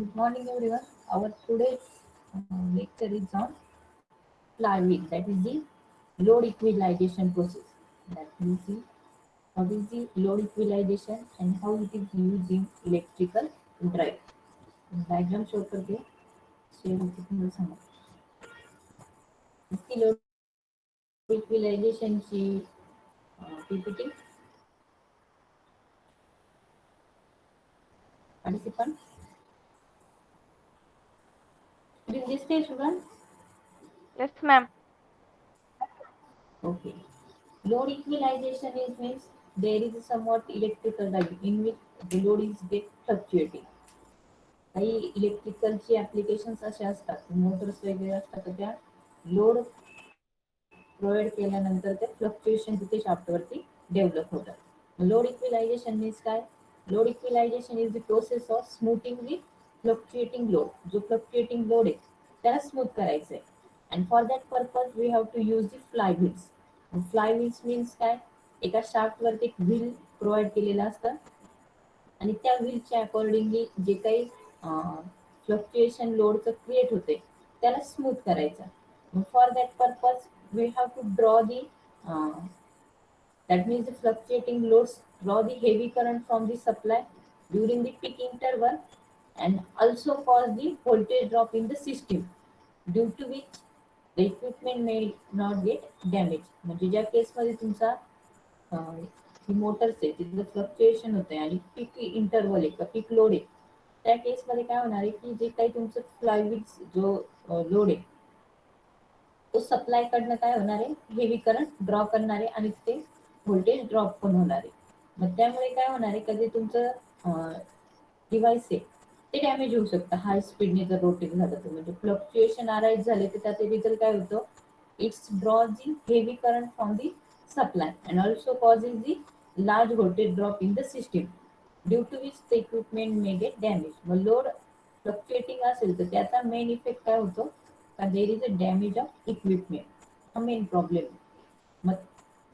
Good morning, everyone. Our today's lecture is on flywheel, that is the load equalization process. That means what is the load equalization and how it is used in electrical drive. Diagram show करके share होते तुम्हाला सांगा. इसकी load इक्विलायझेशनची PPT participant. During this stage, student. Yes, ma'am. Okay. Load equalization is means there is a somewhat electrical drive in which the load is get fluctuating. काही इलेक्ट्रिकलचे applications असे असतात, Motors वगैरे असतात, तर त्या लोड प्रोव्हाइड केल्यानंतर ते फ्लक्च्युएशन तिथे शाफ्टवरती डेव्हलप होतात. लोड इक्विलायझेशन मीन्स काय? Load equalization is the process of smoothing the fluctuating load. जो फ्लक्च्युएटिंग लोड आहे त्याला स्मूथ करायचं आहे. And for that purpose we have to use the flywheels. Flywheels means काय? एका शाफ्टवरती एक व्हील प्रोव्हाइड केलेलं असतं आणि त्या व्हीलच्या अकॉर्डिंगली जे काही फ्लक्च्युएशन लोडचं क्रिएट होते त्याला स्मूथ करायचं. For that purpose we have to draw the that means the fluctuating loads draw the heavy current from the supply during the peak interval and also cause the voltage drop in the system due to which the equipment may not get damaged. म्हणजे ज्या केसमध्ये तुमचा ही Motors आहे तिथलं fluctuation होत आहे आणि पीक interval आहे का पीक लोड आहे, त्या केसमध्ये काय होणार आहे की जे काही तुमचं फ्लायव्हील जो लोड आहे तो सप्लाय कडनं काय होणार आहे, हेवी करंट ड्रॉ करणार आहे आणि ते व्होल्टेज ड्रॉप पण होणार आहे. मग त्यामुळे काय होणार आहे, कधी तुमचं डिव्हाइस आहे ते डॅमेज होऊ शकतं हाय स्पीडने जर रोटेट झालं तर. म्हणजे फ्लक्च्युएशन अराईज झाले तर त्याचे रिझल्ट काय होतं, it's draw the heavy current from the supply and also causes the large voltage drop in the system due to which the equipment may get damage. मग लोड फ्लक्च्युएटिंग असेल तर त्याचा main effect काय होतो, there is a damage of equipment. हा main problem. मग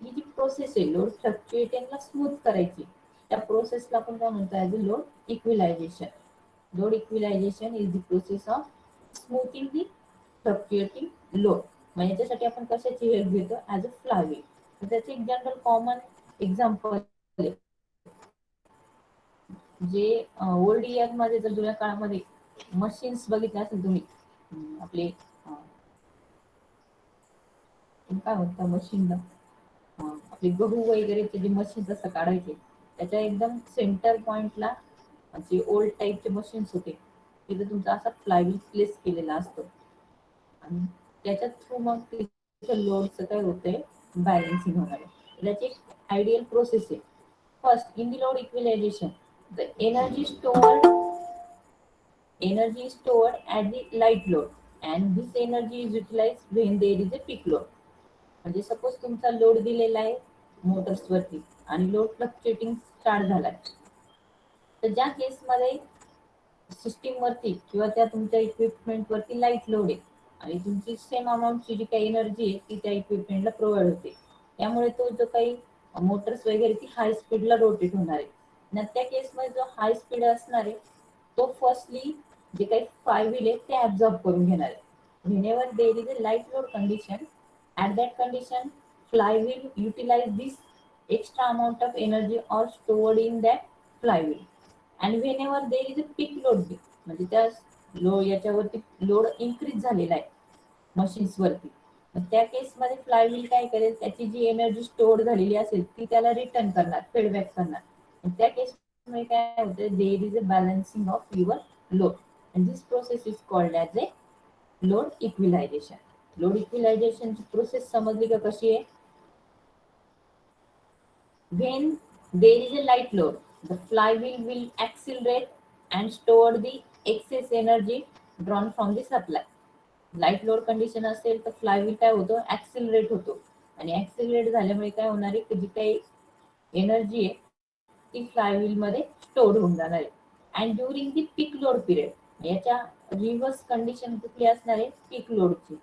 ही जी प्रोसेस आहे लोड फ्लक्च्युएटिंगला स्मूथ करायची, त्या प्रोसेसला आपण काय म्हणतो, as a load equalization. Load equalization is the process of smoothing the fluctuating load. मग याच्यासाठी आपण कशाची हेल्प घेतो, ॲज अ फ्लायव्हील. तर त्याचे एक जनरल कॉमन एक्झाम्पल आहे, जे ओल्ड इयर मध्ये जर जुन्या काळामध्ये मशीन्स बघितले असेल तुम्ही, आपले काय म्हणतात मशीनला, आपले गहू वगैरेचे जे मशीन्स असं काढायचे त्याच्या एकदम सेंटर पॉइंटला जे ओल्ड टाईपचे मशीन्स होते तिथे तुमचा असा फ्लायव्हील प्लेस केलेला असतो आणि त्याच्या थ्रू मग तिथं लोडचं काय होतंय, बॅलन्सिंग होणार आहे. त्याची एक आयडियल प्रोसेस आहे. First, in the load equalization the energy is stored at the light load and this energy is utilized when there is a peak load. म्हणजे सपोज तुमचा लोड दिलेला आहे मोटर्सवरती आणि लोड फ्लक्च्युएटिंग स्टार्ट झालाय, तर ज्या केसमध्ये सिस्टीम वरती किंवा त्या तुमच्या इक्विपमेंट वरती लाईट लोड आहे आणि तुमची सेम अमाऊंटची जी काही एनर्जी आहे ती त्या इक्विपमेंटला प्रोव्हाइड होते, त्यामुळे तो जो काही मोटर्स वगैरे ती हाय स्पीडला रोटेट होणार आहे. आणि त्या केसमध्ये जो हाय स्पीड असणार आहे तो फर्स्टली जे काही फ्लायव्हील आहे ते ऍब्झॉर्ब करून घेणार आहे. whenever there is a light load condition, at that condition flywheel utilize this extra amount of energy or stored in that flywheel. and whenever there is a peak load म्हणजे त्या याच्यावरती load increase झालेला आहे machines वरती, त्या केसमध्ये flywheel काय करेल, त्याची जी एनर्जी स्टोअर झालेली असेल ती त्याला रिटर्न करणार, फीडबॅक करणार. त्या केसमध्ये काय होतं, there is a balancing of your load and this process is called as a load equalization. Load इक्विलायझेशनची प्रोसेस समजली का कशी आहे? When there is a light load, the flywheel will accelerate and store the excess energy drawn from the supply. Light load condition असेल तर flywheel काय होतो, ऍक्सिलरेट होतो आणि ऍक्सिलरेट झाल्यामुळे काय होणार आहे, जी काही एनर्जी आहे ती फ्लायव्हील मध्ये स्टोर होऊन जाणार आहे. And during the peak load period, याच्या रिव्हर्स कंडिशन कुठली असणार आहे, पीक लोडची.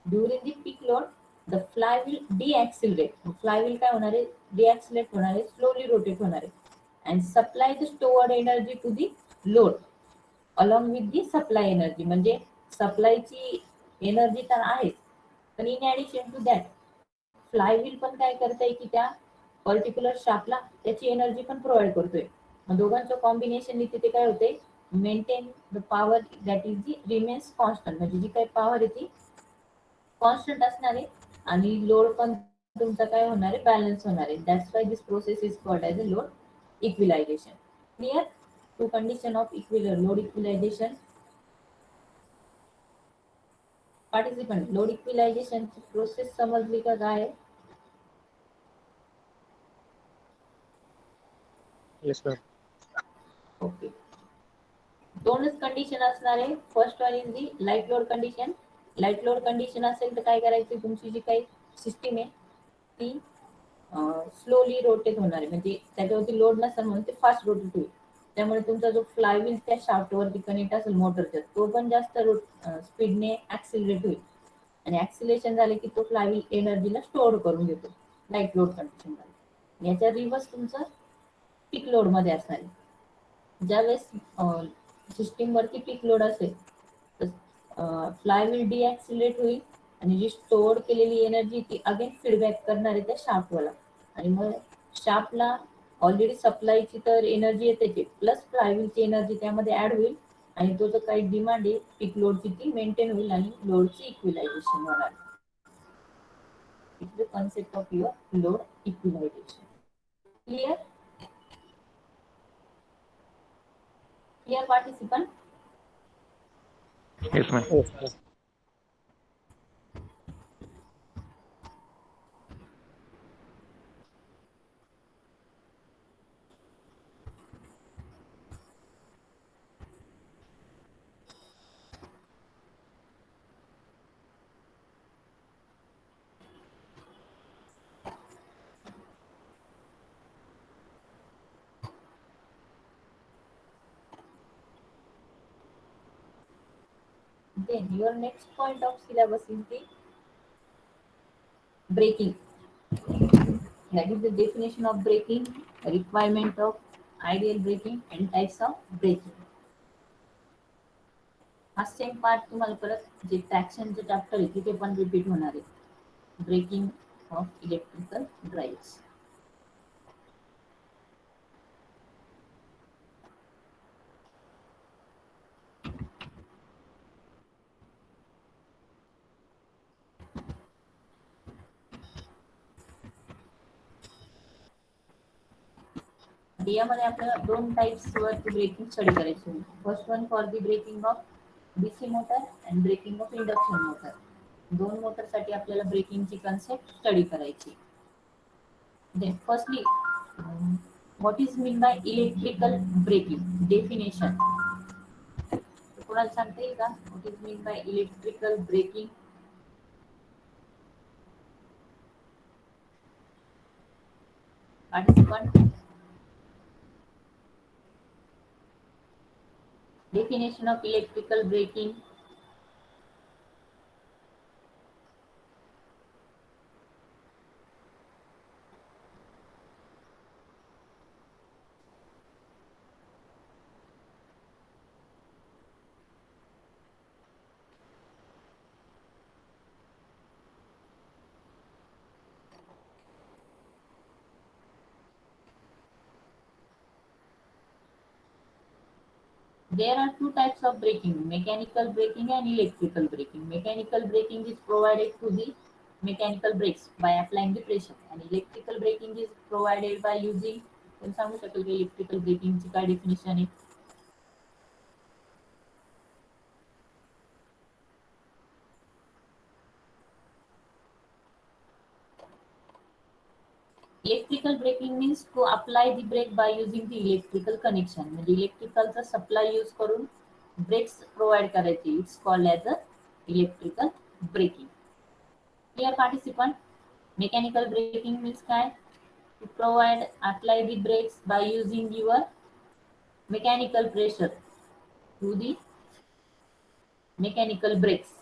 During the peak load the flywheel decelerate, flywheel काय होणार आहे, डिऍक्सिलेट होणार आहे, स्लोली रोटेट होणार आहे and supply the stored energy to the load. Along with the supply energy, म्हणजे सप्लायची एनर्जी तर आहेच, पण in addition to that flywheel पण काय करतंय की त्या पर्टिक्युलर शाफ्टला त्याची एनर्जी पण प्रोव्हाइड करतोय. मग दोघांचं कॉम्बिनेशन तिथे काय होते, maintain the power that is the remains constant, म्हणजे जी काही पॉवर आहे ती कॉन्स्टंट असणार आहे आणि लोड पण तुमचा काय होणार आहे, बॅलन्स होणार आहे. That's why this process is called as a load equalization. Clear? Two condition of load equalization. Participant, load equalization ची प्रोसेस समजली का काय? Yes ma'am. ओके. दोनच कंडिशन असणार आहे. First one is the light load condition. Light load condition असेल तर काय करायची, तुमची जी काही सिस्टीम आहे ती स्लोली रोटेट होणार आहे, म्हणजे त्याच्यावरती लोड नसेल म्हणून ते फास्ट रोटेट होईल. त्यामुळे तुमचा जो फ्लायव्हील त्या शाफ्टवरती कनेक्ट असेल मोटरच्या, तो पण जास्त स्पीडने ऍक्सिलरेट होईल आणि ऍक्सिलेशन झाले की तो फ्लायव्हील एनर्जीला स्टोअर करून घेतो लाईट लोड कंडिशन मध्ये. याच्या रिव्हर्स तुमचं पीक लोड मध्ये असणार आहे. ज्यावेळेस सिस्टीम वरती पीक लोड असेल तर फ्लायव्हील डिॲक्सिलेट होईल आणि जी स्टोअर केलेली एनर्जी ती अगेन फीडबॅक करणार आहे त्या शाफ्टवाला, आणि मग शाफ्टला ऑलरेडी सप्लायची तर एनर्जी येते प्लस फ्लायव्हीलची एनर्जी त्यामध्ये ऍड होईल आणि तो जो काही डिमांड आहे पीक लोडची ती मेंटेन होईल आणि लोडची इक्विलायझेशन होणार. It's the concept of your load equalization. Clear? Clear participant? Yes ma'am. Then your next point of syllabus is the braking. That is the definition of braking, requirement of ideal braking and types of braking. हा same part तुम्हाला परत जे ट्रॅक्शनचं chapter आहे तिथे पण repeat होणार आहे. Braking of electrical drives. यामध्ये आपल्याला दोन टाइप्स वरती ब्रेकिंग स्टडी करायची आहे. First one for the braking of DC motor and braking of induction motor. दोन मोटरसाठी आपल्याला ब्रेकिंगची कन्सेप्ट स्टडी करायची. Then firstly what is mean by electrical braking definition. कोणाला सांगता येईल का what is mean by electrical braking? Participant, definition of electrical braking. There are two types of braking, mechanical braking and electrical braking. Mechanical braking is provided to the mechanical brakes by applying the pressure, and electrical braking is provided by using, कोण सांगू शकेल की electrical ब्रेकिंगची काय definition आहे? Electrical braking means to apply the brake by using the electrical connection, म्हणजे इलेक्ट्रिकलचा supply use करून brakes provide करायचे. It's called as a electrical braking. Clear participant? Mechanical braking means काय? To provide apply the brakes by using your mechanical pressure to the mechanical brakes.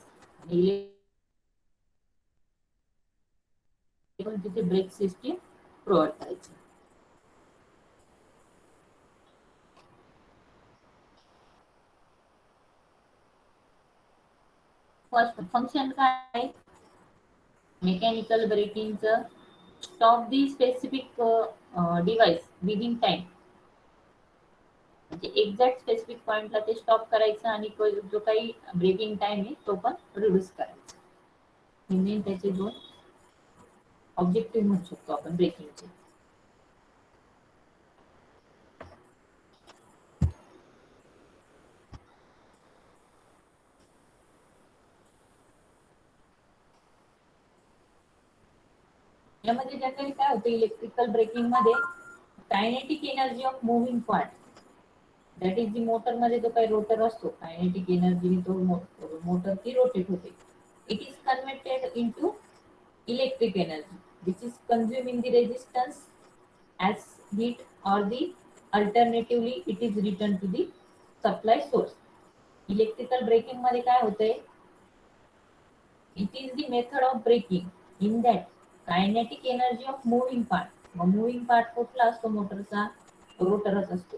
तिथे brake system provide करायची. First function काय आहे mechanical ब्रेकिंगचं stop the specific device within time म्हणजे exact specific पॉइंटला ते stop करायचं आणि जो काही ब्रेकिंग टाइम आहे तो पण रिड्यूस करायचा म्हणजे त्याचे दोन ऑब्जेक्टिव्ह म्हणू शकतो आपण ब्रेकिंगचे यामध्ये जनरली काय होतं इलेक्ट्रिकल ब्रेकिंग मध्ये kinetic energy of moving part that is the motor मध्ये जो काही रोटर असतो कायनेटिक एनर्जी तो मोटर ती रोटेट होते it is converted into electric energy which is consume in the resistance as heat or the alternatively it is returned to the supply source. Electrical braking मध्ये काय होतंय it is the method of braking in that kinetic energy of moving part मग moving part कुठला असतो मोटरचा रोटरच असतो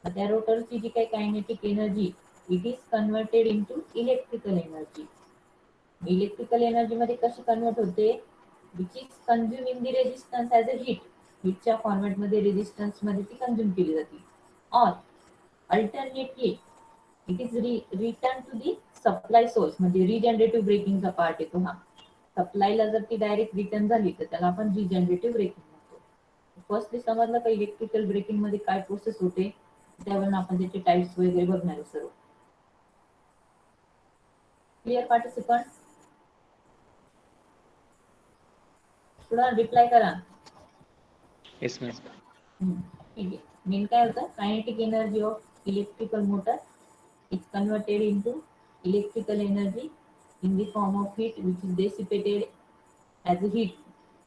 मग त्या रोटरची जी काही kinetic energy it is converted into electrical energy electrical energy मध्ये कशी कन्वर्ट होते which is consume in the resistance as a हीटच्या फॉर्मॅटमध्ये रेजिस्टन्स मध्ये ती कंझ्युम केली जाते or alternately it is return to the supply source म्हणजे रिजनरेटिव्ह ब्रेकिंगचा पार्ट येतो हा सप्लायला जर ती डायरेक्ट रिटर्न झाली तर त्याला आपण रिजनरेटिव्ह ब्रेकिंग म्हणतो फर्स्टली समजलं का इलेक्ट्रिकल ब्रेकिंग मध्ये काय प्रोसेस होते त्यावरून आपण त्याचे टाइप्स वगैरे बघणार आहे सर्व क्लिअर पार्टिसिपंट स्टुडंट रिप्लाय करा Yes, ma'am. ठीक आहे मेन काय होतं kinetic energy of electrical motor is converted into electrical energy in the form of heat which is dissipated as a heat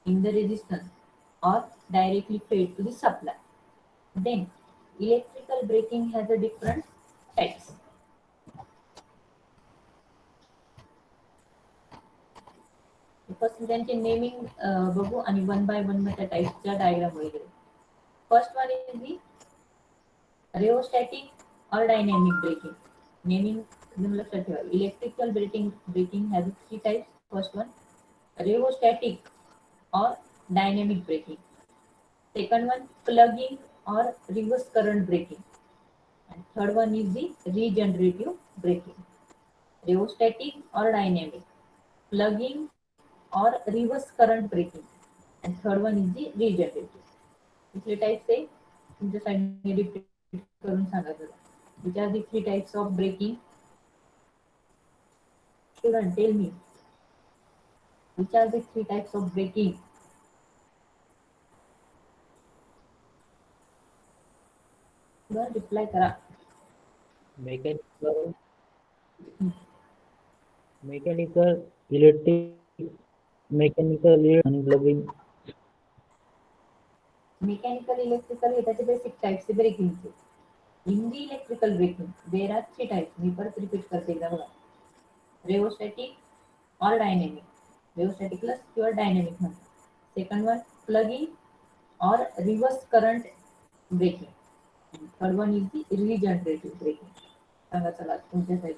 in the resistance or directly fed to the supply. Then electrical braking has a different types. First त्यांचे naming बघू आणि one by one त्या टाइप्सच्या diagram वगैरे first one is the rheostatic or dynamic braking. Naming लक्षात ठेवा electrical braking has three types. First one rheostatic or dynamic braking. Second one plugging or reverse current braking. And third one is the regenerative braking. Rheostatic or dynamic, plugging or reverse current braking. And third one is the regenerative. इथले types आहे तुमच्या साईडने repeat करून सांगा जरा which are the three types of braking student tell me which are the three types of braking student reply करा Mechanical, electric, and plugging. Mechanical electrical हे त्याचे बेसिक टाइप्स आहे ब्रेकिंगचे in the electrical braking there are three types मी परत repeat करते एकदा बघा रेओस्टॅटिक और डायनेमिक रेओस्टॅटिकला किंवा डायनेमिक म्हणतात सेकंड वन प्लगिंग और reverse current braking third one is the regenerative braking सांगा चला तुमच्या साईड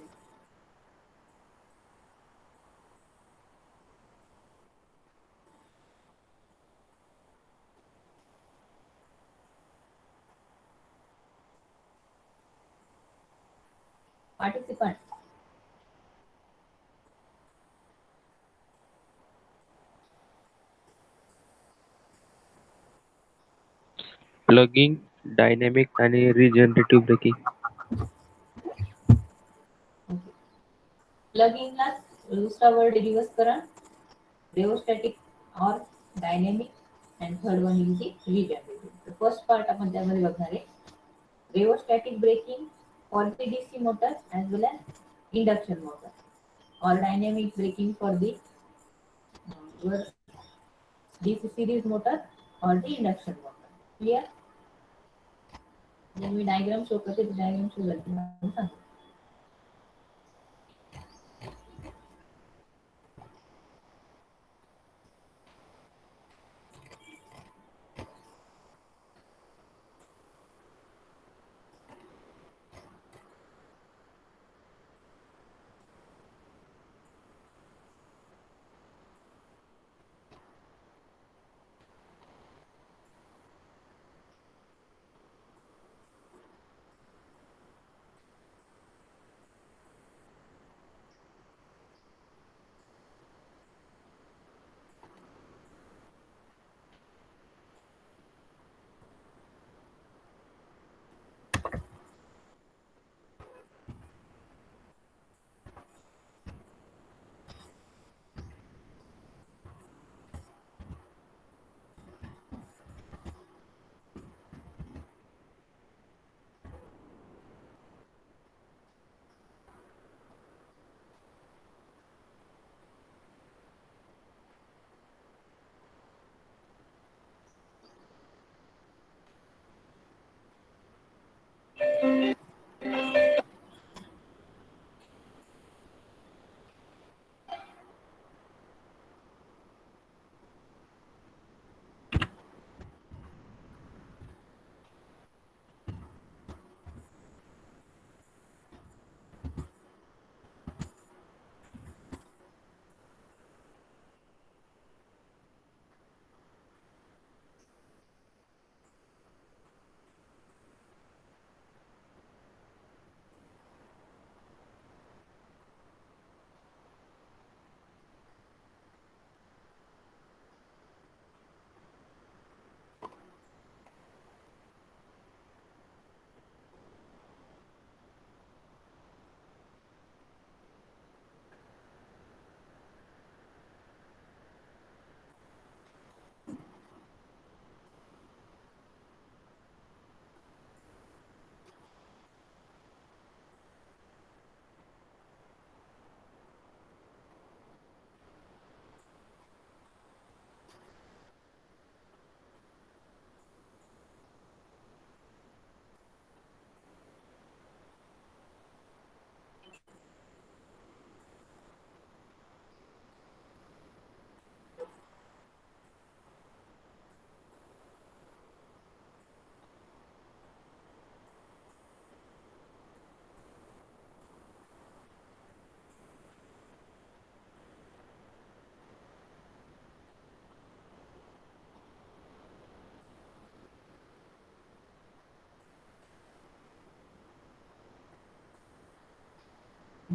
participant Plugging, dynamic आणि regenerative braking. प्लगिंगला दुसरा वर्ड रिव्हर्स करा रेओस्टॅटिक और dynamic and third one is the regenerative first part आपण त्यामध्ये बघणार आहे rheostatic braking for the DC motor as well as induction motor और dynamic braking for the DC series motor और दी इंडक्शन मोटर क्लियर मी diagram show करते diagram show करते सांगा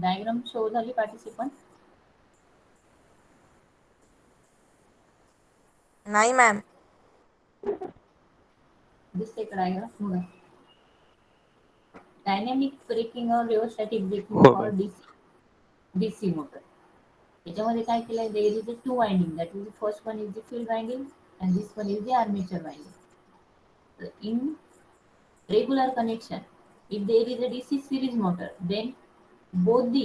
डायग्राम शो झाली पार्टिसिपंट? नाही मॅम. दिसते का डायग्राम? बघा. डायनॅमिक ब्रेकिंग और रिओस्टॅटिक ब्रेकिंग हो फॉर मॅम. DC motor. त्याच्यामध्ये काय केलंय, there is a two winding, that is first one is the field winding and this one is the armature winding. So in regular connection, if there is a DC series motor, then both the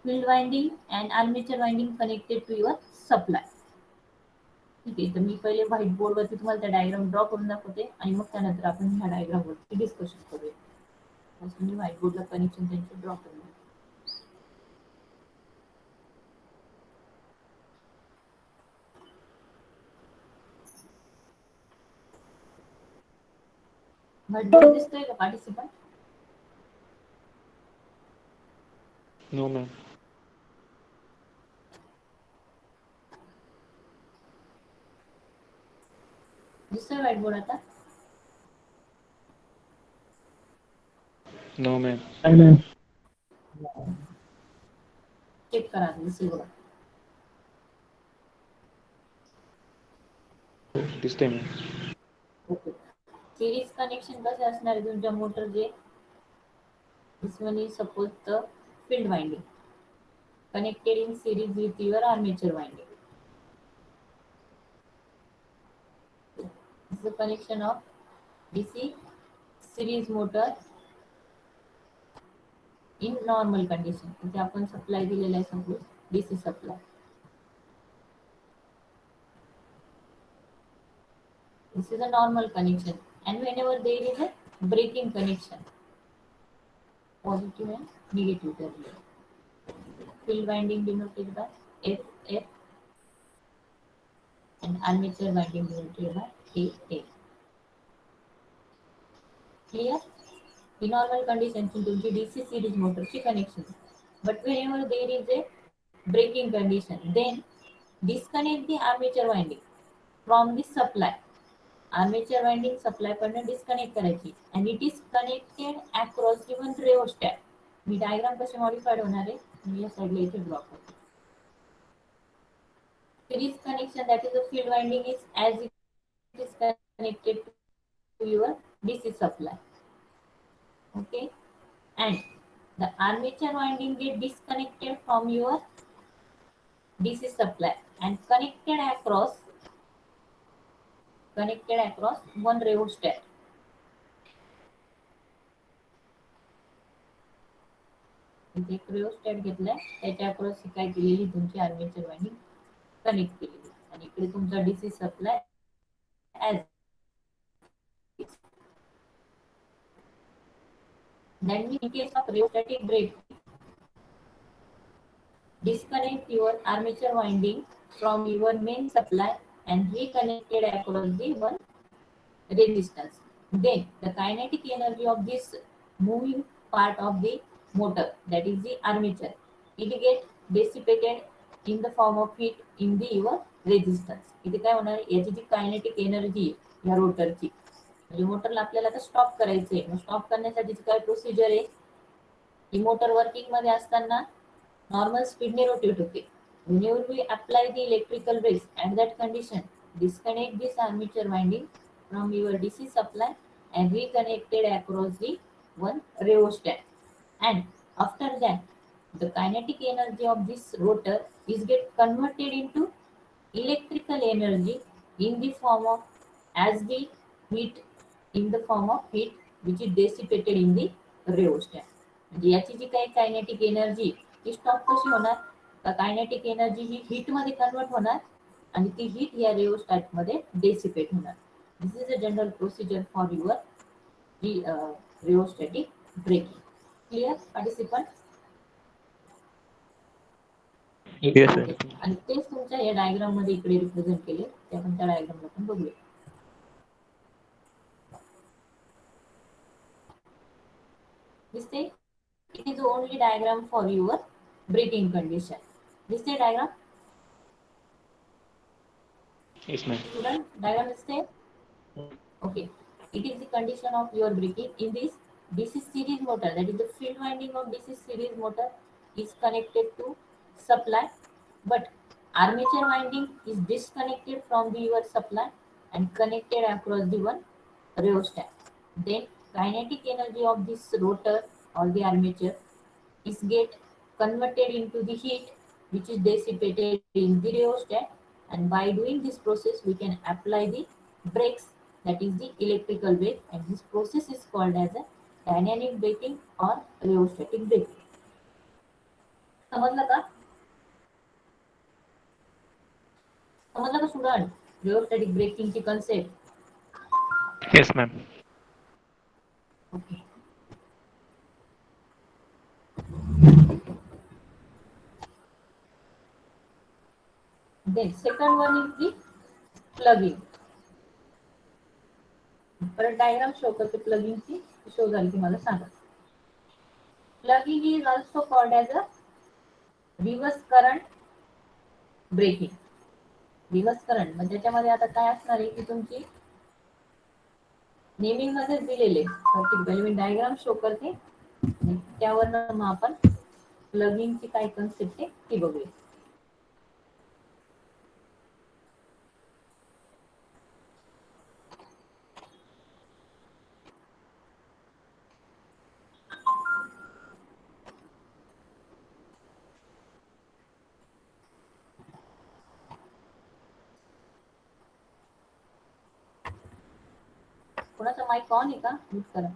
field winding and armature winding connected to your supply. ठीक आहे, तर मी पहिले white board वरती तुम्हाला त्या diagram draw करून दाखवते आणि मग त्यानंतर आपण ह्या डायग्राम वरती डिस्कशन करूया. मग मी व्हाईट बोर्डला कनेक्शन त्यांचे ड्रॉ करून देते. व्हाईट बोर्ड दिसतोय का पार्टिसिपंट? No ma'am. दिसतोय व्हाईट बोर्ड आता? No ma'am. चेक करा, दिसेल बघा. दिसतंय मॅम. ओके. सिरीज कनेक्शन कसे असणार आहे तुमच्या मोटरचे? This one is suppose the field winding connected in series with your armature winding. This is the connection of DC series motor in normal condition. इथे आपण सप्लाय दिलेला आहे, suppose DC supply. This is a normal connection, and whenever there is a breaking connection, positive and negative terminal. Field winding denoted by F and armature winding denoted by AA. Clear? In normal conditions in तुमची DC series motorची connection. But whenever there is a breaking condition, then disconnect the armature winding from the supply. Armature winding supply कडनं disconnect करायची and it is connected across the one rheostat. Me diagram कसे modified होणार आहे मी या साइडला इथे draw करतो. Series connection, that is the field winding, is as it is connected to your DC supply. Okay, and the armature winding get disconnected from your DC supply and connected across one rheostat. इथे एक rheostat घेतलाय, त्याच्या across काय केलेली तुमची armature winding connect केलेली आणि इकडे तुमचा DC supply as then in case of rheostatic break, disconnect your armature winding from your main supply and reconnected across the one resistance. Then the kinetic energy of this moving part of the motor, that is the armature, it get dissipated in the form of heat in the your resistance. इथे काय होणार आहे, याची जी kinetic energy या रोटरची, म्हणजे मोटरला आपल्याला आता स्टॉप करायचंय, मग स्टॉप करण्यासाठीची काय प्रोसिजर आहे, ही मोटर वर्किंग मध्ये असताना नॉर्मल स्पीडने रोटेट होते. Whenever we apply the electrical brakes at that condition, disconnect this armature winding from your DC supply and reconnect it across the one rheostat. And after that, the kinetic energy of this rotor is get converted into electrical energy in the form of as the heat in the form of heat which is dissipated in the rheostat. म्हणजे याची जी काही kinetic energy ती stop कशी होणार, तर kinetic energy ही heat मध्ये convert होणार आणि ती हीट या रिओस्टॅट मध्ये डेसिपेट होणार. This is a general procedure for your rheostatic braking. Clear participant? Yes okay, आणि तेच तुमच्या या डायग्राम मध्ये इकडे रिप्रेझेंट केले, ते आपण त्या डायग्रामला पण बघूया. दिसते? It is the only diagram for your braking condition. This is diagram. Yes ma'am. Student, diagram is there. Okay. It is the condition of your braking in this DC series motor. That is the field winding of DC series motor is connected to supply, but armature winding is disconnected from the your supply and connected across the one rheostat. Then kinetic energy of this rotor or the armature is get converted into the heat which is dissipated in the rheostat, and by doing this process we can apply the brakes, that is the electrical brake, and this process is called as a dynamic braking or rheostatic braking. समजलं का? समजलं का student? rheostatic braking ची concept. Yes, ma'am. Okay. Then second one is the plugging. परत diagram show करते प्लगिंगची, show झाली की मला सांगा. Plugging is also called as a reverse current braking. Reverse current म्हणजे त्याच्यामध्ये आता काय असणार आहे की तुमची नेमिंग मध्ये दिलेले, पहिले मी डायग्राम शो करते त्यावर मग आपण प्लगिंगची काय कन्सेप्ट आहे ती बघूया. कोणाचा माईक ऑन आहे का? म्यूट करा.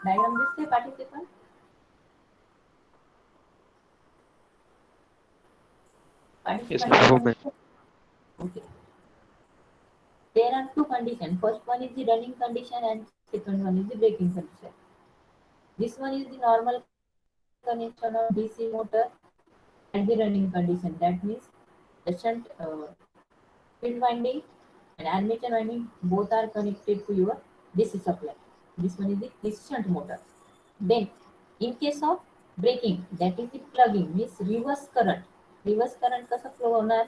डायग्राम दिसते पाठीचे पण? Yes, ma'am. Okay. There are two conditions. First one is the running condition and second one is the braking condition. This one is the normal connection of DC motor at the running condition. That means the shunt field winding and armature winding both are connected to your DC supply. This one is the DC shunt motor. Then in case of braking, that is the plugging, means reverse current. Reverse current कसा flow होणार?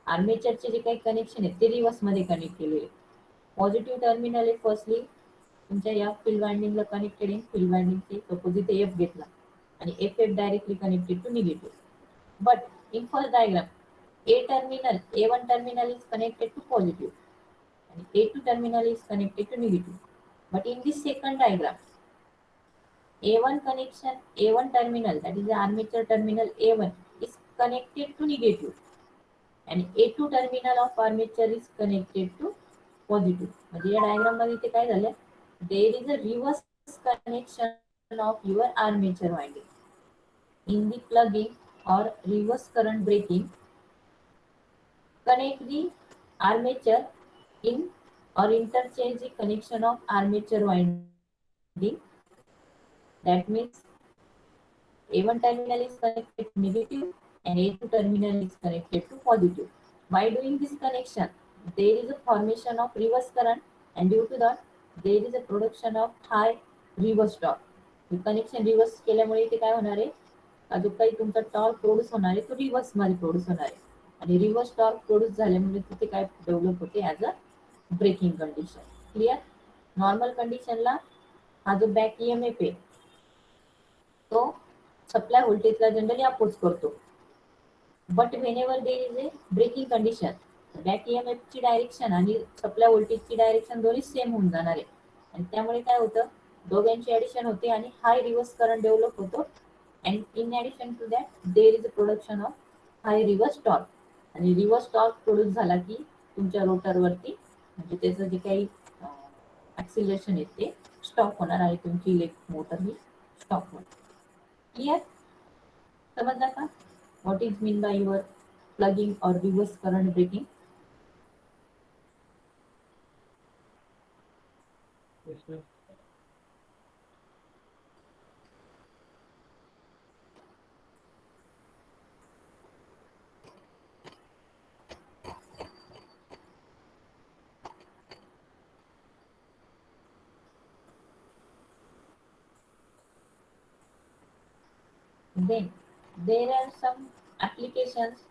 आर्मेचरचे जे काही connection आहे ते reverse मध्ये connect केलेले. Positive terminal आहे firstly तुमच्या या फील्ड वाइंडिंगला कनेक्टेड आहे. फील्ड वाइंडिंगचे सपोज इथे एफ घेतला आणि F directly connected to negative. But in first diagram A1 terminal is connected to positive and A2 terminal is connected to negative. But in this second diagram, A1 terminal, that is the armature terminal A1 is connected to negative and A2 terminal of armature is connected to positive. म्हणजे या diagram मध्ये इथे काय झालं? There is a reverse connection of your armature winding. In the plugging or reverse current braking, connect the armature in or interchange the connection of armature winding. That means A1 terminal is connected to negative and A2 terminal is connected to positive. By doing this connection, there is a formation of reverse current and due to that, there is a production of high reverse torque. Connection reverse केल्यामुळे इथे काय होणार आहे? जो काही तुमचा torque produce होणार आहे तो रिव्हर्स मध्ये प्रोड्यूस होणार आहे आणि रिव्हर्स टॉर्क प्रोड्यूस झाल्यामुळे तिथे काय डेव्हलप होते as a braking condition. Clear? Normal कंडिशनला हा जो बॅक ईएमएफ आहे तो सप्लाय व्होल्टेजला जनरली अपोज करतो. But whenever there is a braking condition, back EMF ची डायरेक्शन आणि सप्लाय व्होल्टेजची डायरेक्शन दोन्ही सेम होऊन जाणार आहे आणि त्यामुळे काय होतं? दोघांची ऍडिशन होते आणि हाय रिव्हर्स करंट डेव्हलप होतो. And in addition to that there is a production of high reverse torque आणि रिव्हर्स टॉर्क प्रोड्यूस झाला की तुमच्या रोटरवरती म्हणजे त्याचं जे काही ऍक्सिलरेशन आहे ते स्टॉप होणार आणि तुमची इलेक्ट्रिक मोटर ही स्टॉप होणार. क्लिअर? समजला का? What is mean by your plugging और reverse current braking? Yes, ma'am. Then there are some applications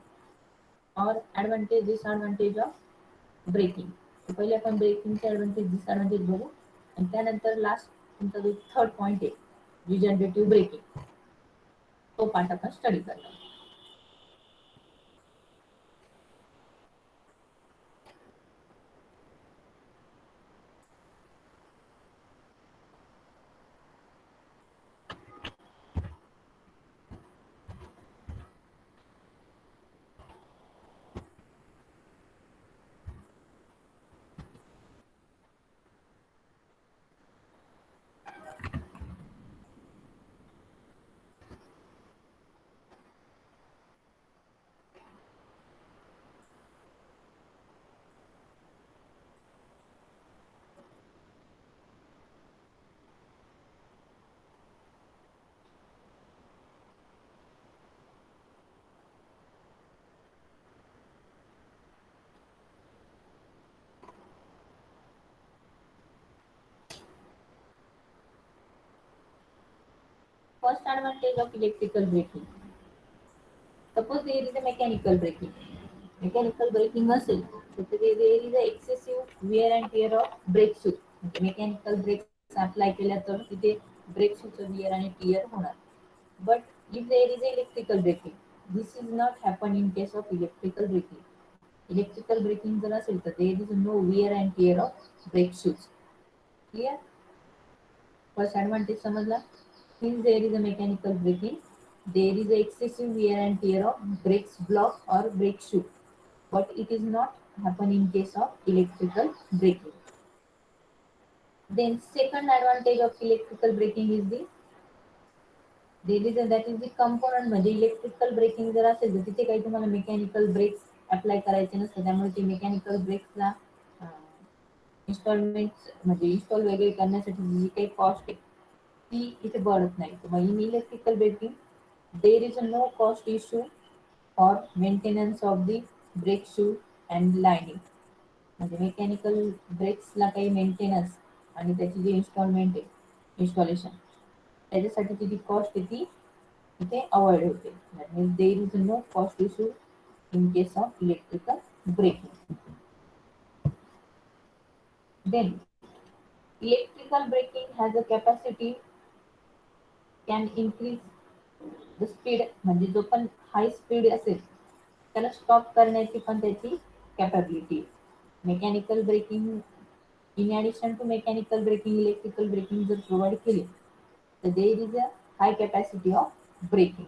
or advantage disadvantage of braking. पहिले आपण ब्रेकिंगचे ऍडव्हान्टेज डिसएडव्हान्टेज बघू आणि त्यानंतर लास्ट तुमचा जो थर्ड पॉइंट आहे रिजनरेटिव्ह ब्रेकिंग तो पार्ट आपण स्टडी करणार. First advantage of electrical braking. Suppose there is a mechanical braking. Mechanical braking असेल तर there is a excessive wear and tear of brake shoes. म्हणजे मेकॅनिकल ब्रेक्स अप्लाय केल्या तर तिथे ब्रेक शूचं विअर आणि टियर होणार. But if there is electrical braking, this is not happen in case of electrical braking. Electrical braking जर असेल तर there is no wear and tear of brake shoes. Clear? First advantage समजला? Since there is a mechanical braking, there is a excessive wear and tear of brakes block or brake shoe, but it is not happen in case of electrical braking. Then second advantage of electrical braking is the there is a, that is the component म्हणजे electrical braking जर असेल तर तिथे काही तुम्हाला mechanical breaks apply करायचे नसतात त्यामुळे ते मेकॅनिकल ब्रेक्सला इन्स्टॉलमेंट म्हणजे इन्स्टॉल वगैरे करण्यासाठी जी काही कॉस्ट आहे ती इथे पडत नाही. तर मग in electrical braking there is a no cost issue for maintenance of the brake shoe and lining. म्हणजे मेकॅनिकल ब्रेक्सला काही मेंटेनन्स आणि त्याची जी इन्स्टॉलमेंट आहे इन्स्टॉलेशन त्याच्यासाठी जी कॉस्ट आहे ती इथे अवॉइड होते. That means there is no cost issue in case of electrical braking. Then electrical braking has a capacity can increase the speed म्हणजे जो पण हाय स्पीड असेल त्याला स्टॉप करण्याची पण त्याची capability. Mechanical braking in addition to mechanical braking electrical braking जर provide केली तर there is a high capacity of braking.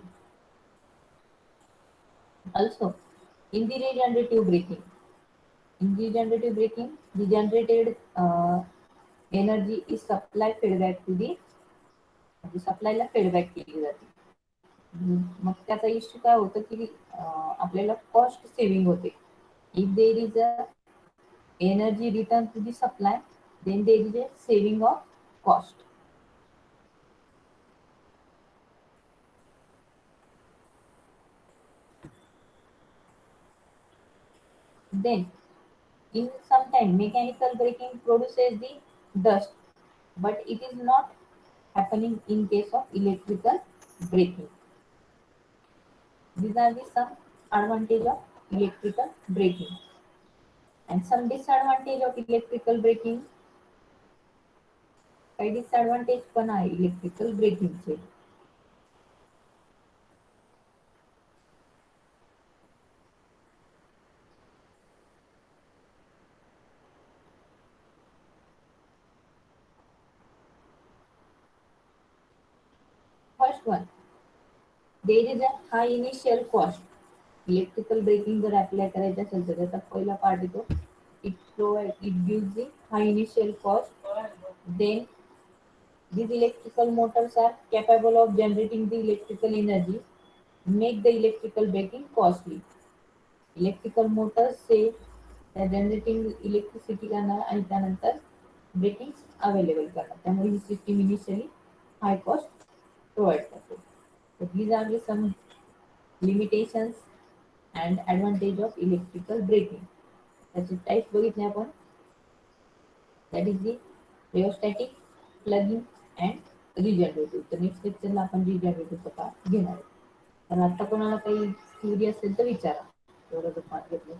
Also in the regenerative braking, in regenerative braking the generated energy is supply feedback to the म्हणजे सप्लायला feedback केली जाते. मग त्याचा issue काय होतं की आपल्याला कॉस्ट सेव्हिंग होते. If there is a energy return to the supply then there is a saving of cost. Then in some time mechanical braking produces the dust but it is not happening in case of electrical braking. These are the some advantage of electrical braking and some disadvantage of electrical braking. काही disadvantage पण आहे electrical ब्रेकिंगचे. First one, there is a high initial cost. Electrical braking जर apply करायचं असेल तर त्याचा पहिला पार्ट येतो, it gives the high initial cost. Then these electrical motors are capable of generating the electrical energy, make the electrical braking costly. Electrical motors से त्या generating electricity करणार आणि त्यानंतर ब्रेकिंग अवेलेबल करणार, त्यामुळे ही सिस्टीम इनिशियली हाय cost provide करते. So these are the some limitations and advantage of electrical braking. त्याचे type बघितले आपण, that is the rheostatic, plugging and regenerative. तर नेक्स्ट लेक्चरला आपण रिजनरेटिव्हचा पार्ट घेणार आहे. तर आता कोणाला काही क्युरी असेल तर विचारा. एवढं जर पार्ट घेतलं